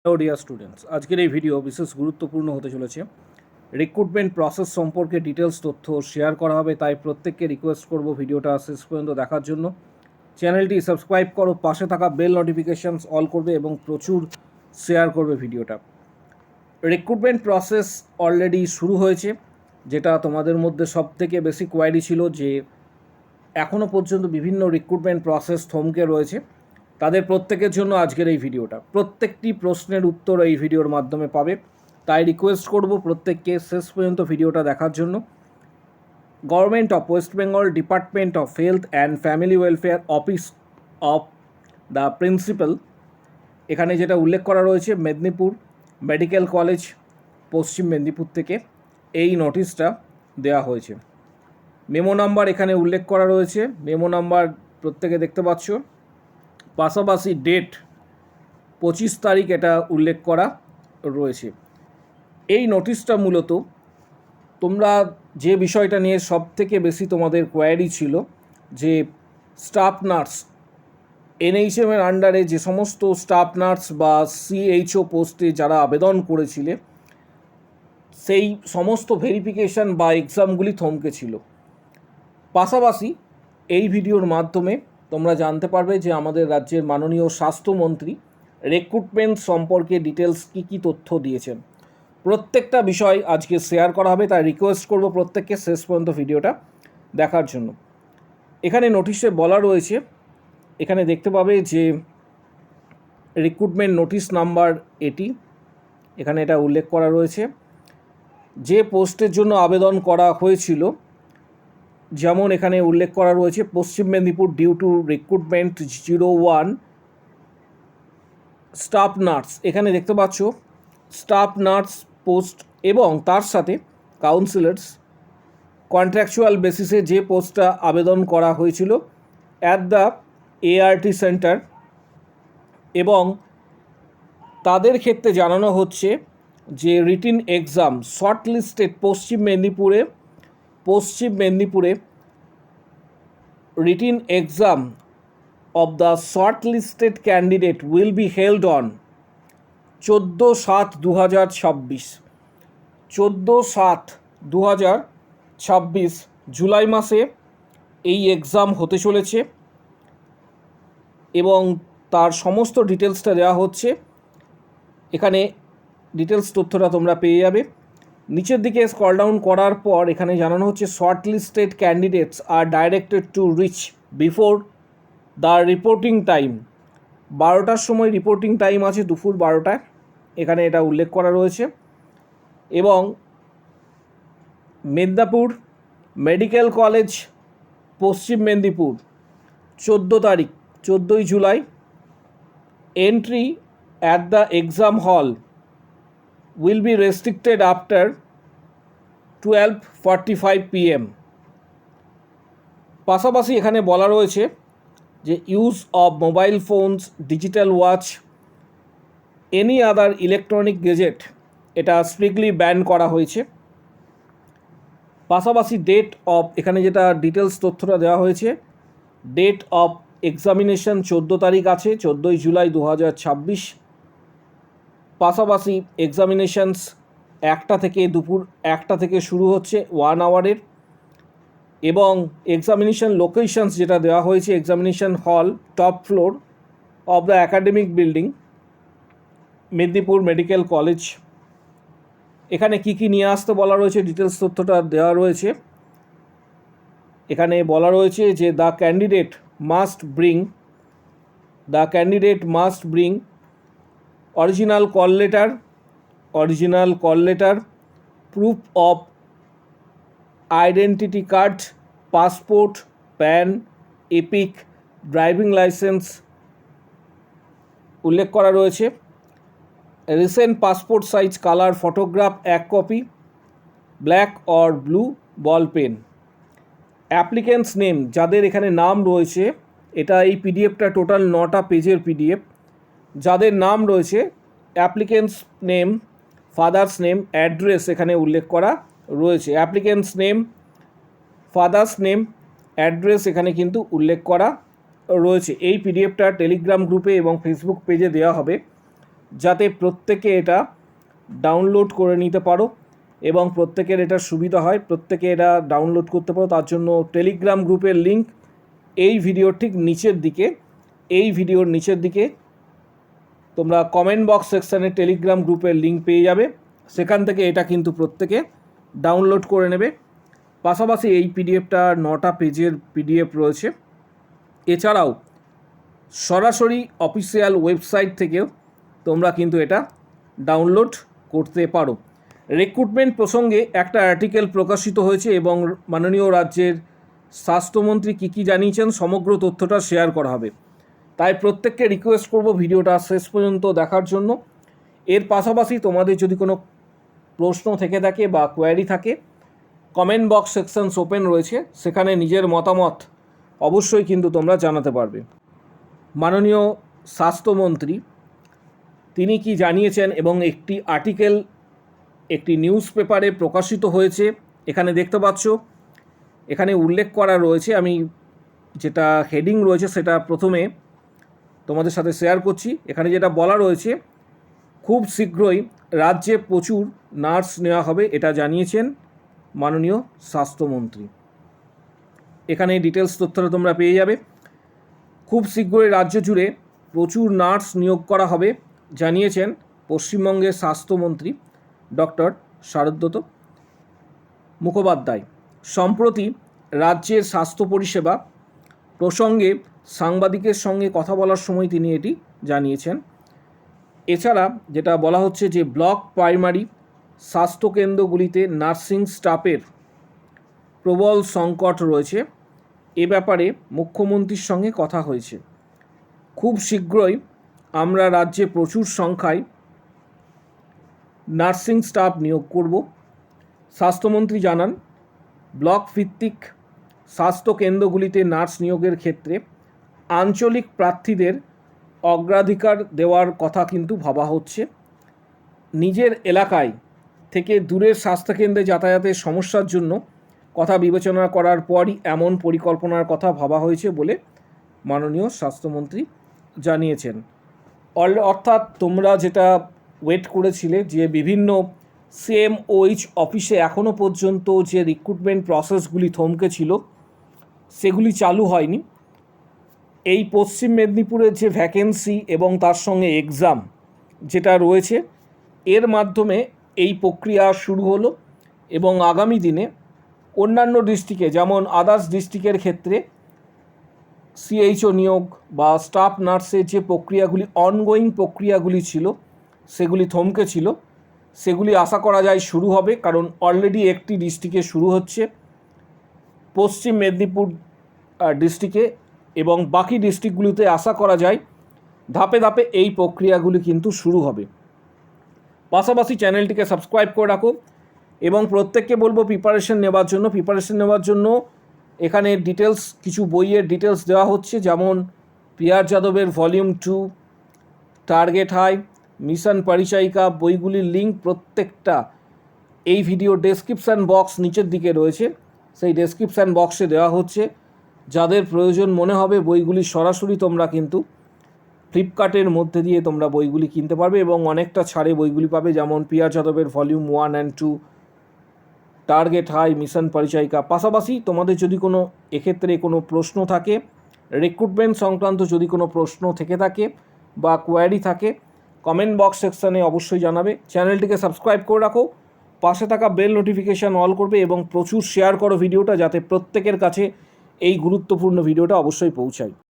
Hello dear students, আজকের এই video বিশেষ গুরুত্বপূর্ণ হতে চলেছে। রিক্রুটমেন্ট প্রসেস সম্পর্কে ডিটেলস তথ্য শেয়ার করা হবে, তাই প্রত্যেককে রিকোয়েস্ট করব ভিডিওটা শেষ পর্যন্ত দেখার জন্য। চ্যানেলটি সাবস্ক্রাইব করো, পাশে থাকা বেল নোটিফিকেশানস অল করবে এবং প্রচুর শেয়ার করবে ভিডিওটা। রিক্রুটমেন্ট প্রসেস অলরেডি শুরু হয়েছে, যেটা তোমাদের মধ্যে সবথেকে বেশি কোয়ারি ছিল যে এখনও পর্যন্ত বিভিন্ন রিক্রুটমেন্ট প্রসেস থমকে রয়েছে। তাদের প্রত্যেকের জন্য আজকের এই ভিডিওটা, প্রত্যেকটি প্রশ্নের উত্তর এই ভিডিওর মাধ্যমে পাবে, তাই রিকোয়েস্ট করব প্রত্যেককে শেষ পর্যন্ত ভিডিওটা দেখার জন্য। Government of West Bengal, department of health and family welfare, office of the principal, এখানে যেটা উল্লেখ করা রয়েছে মেদিনীপুর মেডিকেল কলেজ, পশ্চিম মেদিনীপুর থেকে এই নোটিশটা দেওয়া হয়েছে। মেমো নাম্বার এখানে উল্লেখ করা রয়েছে, মেমো নাম্বার প্রত্যেকে দেখতে পাচ্ছ। পাশাপাশি ডেট 25 তারিখ এটা উল্লেখ করা রয়েছে। এই নোটিশটা মূলত তোমরা যে বিষয়টা নিয়ে সব থেকে বেশি তোমাদের কোয়ারি ছিল, যে স্টাফ নার্স এনএইচএমের আন্ডারে যে সমস্ত স্টাফ নার্স বা সিএইচও পোস্টে যারা আবেদন করেছিলে, সেই সমস্ত ভেরিফিকেশান বা এক্সামগুলি থমকে ছিল। পাশাপাশি এই ভিডিওর মাধ্যমে তোমরা জানতে পারবে যে আমাদের রাজ্যের মাননীয় স্বাস্থ্যমন্ত্রী রিক্রুটমেন্ট সম্পর্কে ডিটেলস কী তথ্য দিয়েছেন। প্রত্যেকটা বিষয় আজকে শেয়ার করা হবে, তাই রিকোয়েস্ট করব প্রত্যেককে শেষ পর্যন্ত ভিডিওটা দেখার জন্য। এখানে নোটিশে বলা রয়েছে, এখানে দেখতে পাবে যে রিক্রুটমেন্ট নোটিশ নাম্বার 80, এখানে এটা উল্লেখ করা রয়েছে যে পোস্টের জন্য আবেদন করা হয়েছিল। যেমন এখানে উল্লেখ করা রয়েছে পশ্চিম Medinipur due to recruitment 01 staff nurse, এখানে দেখতে পাচ্ছ স্টাফ নার্স পোস্ট এবং তার সাথে কাউন্সিলার্স কন্ট্রাকচুয়াল বেসিসে যে পোস্টটা আবেদন করা হয়েছিল অ্যাট দ্য এআরটি সেন্টার, এবং তাদের ক্ষেত্রে জানানো হচ্ছে যে রিটিন এক্সাম শর্ট লিস্টেড পশ্চিম মেদিনীপুরে written exam of the shortlisted candidate will be held on 14/7/2026 14/7/2026 July মাসে এই এক্সাম হতে চলেছে এবং তার সমস্ত ডিটেলসটা দেওয়া হচ্ছে। এখানে ডিটেলস তথ্যটা তোমরা পেয়ে যাবে। নিচের দিকে স্ক্রল ডাউন করার পর এখানে জানানো হচ্ছে শর্ট লিস্টেড ক্যান্ডিডেটস আর directed to reach before the reporting time. 12টার সময় রিপোর্টিং টাইম আছে, দুপুর 12টায়, এখানে এটা উল্লেখ করা রয়েছে। এবং মেদিনীপুর মেডিকেল কলেজ, পশ্চিম মেদিনীপুর 14ই July, entry at the exam hall will be restricted after 12:45 PM। পাশাপাশি এখানে বলা রয়েছে যে use of mobile phones, digital watch, any other electronic gazette এটা স্ট্রিক্টলি ব্যান করা হয়েছে। পাশাপাশি ডেট অফ, এখানে যেটা ডিটেলস তথ্যটা দেওয়া হয়েছে, ডেট অফ এক্সামিনেশন 14 তারিখ আছে, 14ই জুলাই 2026। পাশাপাশি এক্সামিনেশনস 1টা থেকে দুপুর 1টা থেকে শুরু হচ্ছে 1 আওয়ারের, এবং এক্সামিনেশন লোকেশনস যেটা দেওয়া হয়েছে, এক্সামিনেশন হল top floor of the academic building Medinipur medical college. এখানে কি নিয়ে আসতে বলা রয়েছে, ডিটেলস তথ্যটা দেওয়া রয়েছে। এখানে বলা রয়েছে যে the candidate must bring original call letter, proof of identity card, passport, PAN, EPIC, driving license উল্লেখ করা রয়েছে। Recent passport size colour photograph 1 copy, black or blue ball pen. Applicant's name, যাদের এখানে নাম রয়েছে, এটা এই পিডিএফটা টোটাল 9টা পেজের পিডিএফ। যাদের নাম রয়েছে applicants name, father's name, address এখানে উল্লেখ করা রয়েছে। Applicants name, father's name, address এখানে কিন্তু উল্লেখ করা রয়েছে। এই পিডিএফটা টেলিগ্রাম গ্রুপে এবং ফেসবুক পেজে দেওয়া হবে, যাতে প্রত্যেকে এটা ডাউনলোড করে নিতে পারো এবং প্রত্যেকের এটা সুবিধা হয়, প্রত্যেকে এটা ডাউনলোড করতে পারো। তার জন্য টেলিগ্রাম গ্রুপের লিঙ্ক এই ভিডিওর ঠিক নিচের দিকে, এই ভিডিওর নিচের দিকে তোমরা কমেন্ট বক্স সেকশানে টেলিগ্রাম গ্রুপের লিঙ্ক পেয়ে যাবে, সেখান থেকে এটা কিন্তু প্রত্যেকে ডাউনলোড করে নেবে। পাশাপাশি এই পিডিএফটা 9টা পেজের পিডিএফ রয়েছে। এছাড়াও সরাসরি অফিসিয়াল ওয়েবসাইট থেকেও তোমরা কিন্তু এটা ডাউনলোড করতে পারো। রিক্রুটমেন্ট প্রসঙ্গে একটা আর্টিকেল প্রকাশিত হয়েছে এবং মাননীয় রাজ্যের স্বাস্থ্যমন্ত্রী কী জানিয়েছেন সমগ্র তথ্যটা শেয়ার করা হবে। তাই প্রত্যেককে রিকোয়েস্ট করব ভিডিওটা শেষ পর্যন্ত দেখার জন্য। এর পাশাপাশি তোমাদের যদি কোনো প্রশ্ন থেকে থাকে বা কোয়ারি থাকে, কমেন্ট বক্স সেকশনস ওপেন রয়েছে, সেখানে নিজের মতামত অবশ্যই কিন্তু তোমরা জানাতে পারবে। মাননীয় স্বাস্থ্যমন্ত্রী তিনি কি জানিয়েছেন এবং একটি আর্টিকেল একটি নিউজ পেপারে প্রকাশিত হয়েছে, এখানে দেখতে পাচ্ছ, এখানে উল্লেখ করা রয়েছে। আমি যেটা হেডিং রয়েছে সেটা প্রথমে তোমাদের সাথে শেয়ার করছি। এখানে যেটা বলা রয়েছে, খুব শীঘ্রই রাজ্যে প্রচুর নার্স নেওয়া হবে, এটা জানিয়েছেন মাননীয় স্বাস্থ্যমন্ত্রী। এখানে ডিটেলস তথ্যটা তোমরা পেয়ে যাবে। খুব শীঘ্রই রাজ্য জুড়ে প্রচুর নার্স নিয়োগ করা হবে, জানিয়েছেন পশ্চিমবঙ্গের স্বাস্থ্যমন্ত্রী ডক্টর শারদত্ত মুখোপাধ্যায়। সম্প্রতি রাজ্যের স্বাস্থ্য পরিষেবা প্রসঙ্গে সাংবাদিকের সঙ্গে কথা বলার সময় তিনি এটি জানিয়েছেন। এছাড়া যেটা বলা হচ্ছে যে ব্লক প্রাইমারি স্বাস্থ্যকেন্দ্রগুলিতে নার্সিং স্টাফের প্রবল সংকট রয়েছে, এ ব্যাপারে মুখ্যমন্ত্রীর সঙ্গে কথা হয়েছে। খুব শীঘ্রই আমরা রাজ্যে প্রচুর সংখ্যায় নার্সিং স্টাফ নিয়োগ করব। স্বাস্থ্যমন্ত্রী জানান, ব্লক ভিত্তিক স্বাস্থ্যকেন্দ্রগুলিতে নার্স নিয়োগের ক্ষেত্রে আঞ্চলিক প্রার্থীদের অগ্রাধিকার দেওয়ার কথা কিন্তু ভাবা হচ্ছে। নিজের এলাকায় থেকে দূরের স্বাস্থ্যকেন্দ্রে যাতায়াতের সমস্যার জন্য কথা বিবেচনা করার পরই এমন পরিকল্পনার কথা ভাবা হয়েছে বলে মাননীয় স্বাস্থ্যমন্ত্রী জানিয়েছেন। অর্থাৎ তোমরা যেটা ওয়েট করেছিলে যে বিভিন্ন সিএমওএইচ অফিসে এখনও পর্যন্ত যে রিক্রুটমেন্ট প্রসেসগুলি থমকে ছিল সেগুলি চালু হয়নি। এই পশ্চিম মেদিনীপুরের যে ভ্যাকেন্সি এবং তার সঙ্গে এক্সাম যেটা রয়েছে, এর মাধ্যমে এই প্রক্রিয়া শুরু হলো এবং আগামী দিনে অন্যান্য ডিস্ট্রিক্টে যেমন আদার্স ডিস্ট্রিক্টের ক্ষেত্রে সিএইচও নিয়োগ বা স্টাফ নার্সের যে প্রক্রিয়াগুলি অনগোয়িং প্রক্রিয়াগুলি ছিল সেগুলি থমকে ছিল, সেগুলি আশা করা যায় শুরু হবে, কারণ অলরেডি একটি ডিস্ট্রিক্টে শুরু হচ্ছে পশ্চিম মেদিনীপুর ডিস্ট্রিক্টে, এবং বাকি ডিস্ট্রিক্টগুলিতে আশা করা যায় ধাপে ধাপে এই প্রক্রিয়াগুলি কিন্তু শুরু হবে। পাশাপাশি চ্যানেলটিকে সাবস্ক্রাইব করে রাখো এবং প্রত্যেককে বলবো প্রিপারেশন নেওয়ার জন্য এখানে ডিটেলস, কিছু বইয়ের ডিটেলস দেওয়া হচ্ছে, যেমন পিআর যাদবের ভলিউম 2, টার্গেট হাই, মিশন পরিচায়িকা বইগুলির লিঙ্ক প্রত্যেকটা এই ভিডিও ডেসক্রিপশান বক্স নিচের দিকে রয়েছে, সেই ডেসক্রিপশান বক্সে দেওয়া হচ্ছে। যাদের প্রয়োজন মনে হবে বইগুলি সরাসরি তোমরা কিন্তু ফ্লিপকার্টের মধ্যে দিয়ে তোমরা বইগুলি কিনতে পারবে এবং অনেকটা ছাড়ে বইগুলি পাবে, যেমন পিআর যাদবের volume 1 and 2, target high, mission পরিচায়িকা। পাশাপাশি তোমাদের যদি কোনো এক্ষেত্রে কোনো প্রশ্ন থাকে, রিক্রুটমেন্ট সংক্রান্ত যদি কোনো প্রশ্ন থেকে থাকে বা কোয়ারি থাকে, কমেন্ট বক্স সেকশানে অবশ্যই জানাবে। চ্যানেলটিকে সাবস্ক্রাইব করে রাখো, পাশে থাকা বেল নোটিফিকেশান অল করবে এবং প্রচুর শেয়ার করো ভিডিওটা, যাতে প্রত্যেকের কাছে এই গুরুত্বপূর্ণ ভিডিওটা অবশ্যই পৌঁছায়।